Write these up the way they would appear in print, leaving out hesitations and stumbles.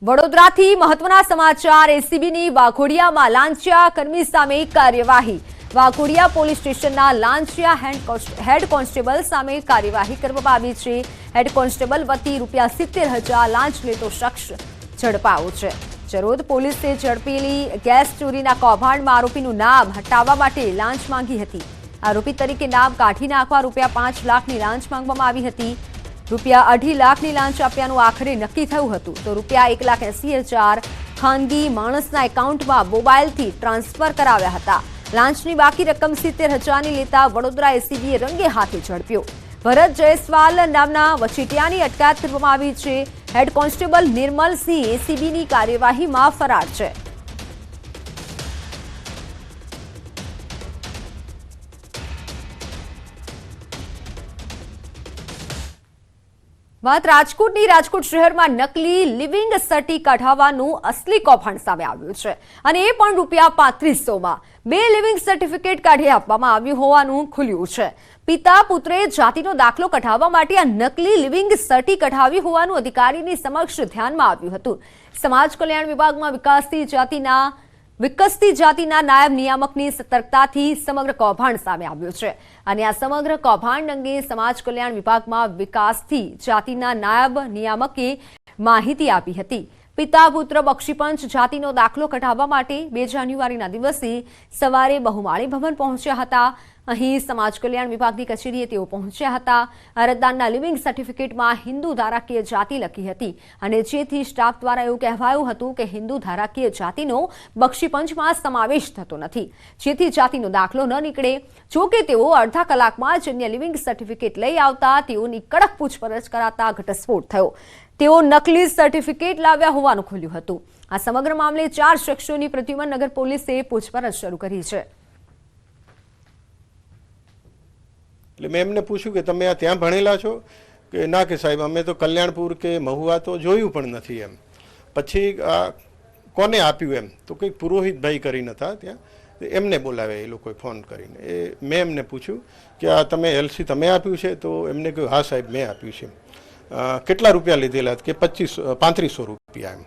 વડોદરાથી મહત્વના સમાચાર એસીબીની વાઘોડિયામાં લાંચિયા કર્મી સામે કાર્યવાહી વાઘોડિયા પોલીસ સ્ટેશનના લાંચિયા હેડ કોન્સ્ટેબલ સામે કાર્યવાહી કરવામાં આવી છે હેડ કોન્સ્ટેબલ વતી ₹70,000 લાંચ લેતો શખ્સ ઝડપાયો છે ચરોદ પોલીસે ઝડપેલી ગેસ ચોરીના કૌભાંડમાં આરોપીનું નામ હટાવવા માટે લાંચ માંગી હતી આરોપી તરીકે નામ કાઢી નાખવા ₹5 લાખની લાંચ માંગવામાં આવી હતી ₹2.5 લાખની લાંચ આપ્યાનું આખરે નક્કી થયું હતું તો ₹1,80,000 ખાનગી માણસના એકાઉન્ટમાં મોબાઈલથી ટ્રાન્સફર કરાવ્યા હતા લાંચની બાકી રકમ 70,000ની લેતા વડોદરા એસીબીએ રંગે હાથે ઝડપ્યો ભરત જયસ્વાલ નામના વચેટિયાની અટકાયત કરવામાં આવી છે હેડ કોન્સ્ટેબલ નિર્મલસિંહ એસીબીની કાર્યવાહીમાં ફરાર છે વાત રાજકોટની રાજકોટ શહેરમાં નકલી લિવિંગ સર્ટી કઢાવવાનું અસલી કૌભાંડ સામે આવ્યું છે અને એ પણ ₹3500માં 2 લિવિંગ સર્ટિફિકેટ કાઢી આપવામાં આવ્યું હોવાનું ખુલ્યું છે પિતા પુત્રે જાતિનો દાખલો કઢાવવા માટે આ નકલી લિવિંગ સર્ટી કઢાવી હોવાનું અધિકારીની સમક્ષ ધ્યાનમાં આવ્યું હતું સમાજ કલ્યાણ વિભાગમાં વિકસતી જાતિના નાયબ નિયામકની સતર્કતાથી સમગ્ર કૌભાંડ સામે આવ્યું છે અને આ સમગ્ર કૌભાંડ અંગે સમાજ કલ્યાણ વિભાગમાં વિકાસથી જાતિના નાયબ નિયામકે માહિતી આપી હતી પિતા પુત્ર બક્ષીપંચ જાતિનો દાખલો કઢાવવા માટે 2 જાન્યુઆરીના દિવસે સવારે બહુમાળી ભવન પહોંચ્યા હતા અહીં સમાજ કલ્યાણ વિભાગની કચેરીએ તેઓ પહોંચ્યા હતા અરજદારના લિવિંગ સર્ટિફિકેટમાં હિન્દુ ધારાકીય જાતિ લખી હતી અને જેથી સ્ટાફ દ્વારા એવું કહેવાયું હતું કે હિન્દુ ધારાકીય જાતિનો બક્ષીપંચમાં સમાવેશ થતો નથી જેથી જાતિનો દાખલો ન નીકળે જોકે તેઓ અડધા કલાકમાં જ અન્ય લિવિંગ સર્ટિફિકેટ લઈ આવતા તેઓની કડક પૂછપરછ કરાતા ઘટસ્ફોટ થયો તેઓ નકલી સર્ટિફિકેટ લાવ્યા હોવાનું ખુલ્યું હતું આ સમગ્ર મામલે 4 શખ્સોની પ્રદ્યુમન નગર પોલીસે પૂછપરછ શરૂ કરી છે એટલે મેં એમને પૂછ્યું કે તમે આ ત્યાં ભણેલા છો કે ના કે સાહેબ અમે તો કલ્યાણપુર કે મહુવા તો જોયું પણ નથી એમ પછી કોને આપ્યું એમ તો કંઈક પુરોહિતભાઈ કરીને હતા ત્યાં એમને બોલાવ્યા એ લોકોએ ફોન કરીને મેં એમને પૂછ્યું કે આ તમે એલસી તમે આપ્યું છે તો એમને કહ્યું હા સાહેબ મેં આપ્યું છે કેટલા રૂપિયા લીધેલા કે ₹3500 એમ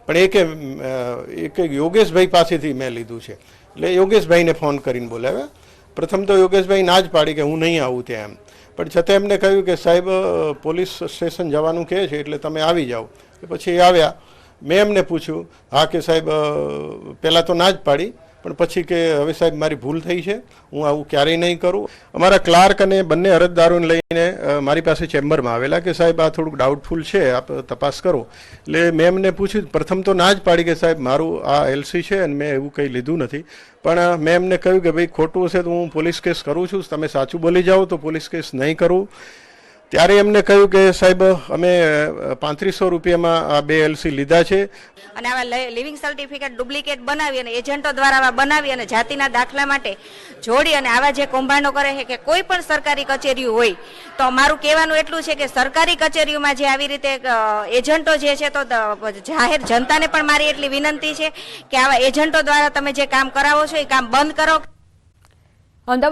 પણ એક યોગેશભાઈ પાસેથી મેં લીધું છે એટલે યોગેશભાઈને ફોન કરીને બોલાવ્યા પ્રથમ તો યોગેશભાઈ ના જ પાડી કે હું નહીં આવું ત્યાં એમ પણ છતાં એમને કહ્યું કે સાહેબ પોલીસ સ્ટેશન જવાનું કહે છે એટલે તમે આવી જાઓ પછી આવ્યા મેં એમને પૂછ્યું હા કે સાહેબ પહેલાં તો ના જ પાડી પણ પછી કે હવે સાહેબ મારી ભૂલ થઈ છે હું આવું ક્યારેય નહીં કરું અમારા ક્લાર્ક અને બંને અરજદારોને લઈને મારી પાસે ચેમ્બરમાં આવેલા કે સાહેબ આ થોડુંક ડાઉટફુલ છે આપ તપાસ કરો એટલે મેં એમને પૂછ્યું પ્રથમ તો ના જ પાડી કે સાહેબ મારું આ એલસી છે અને મેં એવું કંઈ લીધું નથી પણ મેં એમને કહ્યું કે ભાઈ ખોટું હશે તો હું પોલીસ કેસ કરું છું તમે સાચું બોલી જાઓ તો પોલીસ કેસ નહીં કરું ત્યારે એમને કહ્યું કે સાહેબ અમે ₹3500માં આ 2 એલસી લીધા છે અને આવા લિવિંગ સર્ટિફિકેટ ડુપ્લિકેટ બનાવી અને એજન્ટો દ્વારા બનાવી અને જાતિના દાખલા માટે જોડી અને આવા જે કૌભાંડો કરે છે કે કોઈ પણ સરકારી કચેરીઓ હોય તો મારું કહેવાનું એટલું છે કે સરકારી કચેરીઓમાં જે આવી રીતે એજન્ટો જે છે તો જાહેર જનતાને પણ મારી એટલી વિનંતી છે કે આવા એજન્ટો દ્વારા તમે જે કામ કરાવો છો એ કામ બંધ કરો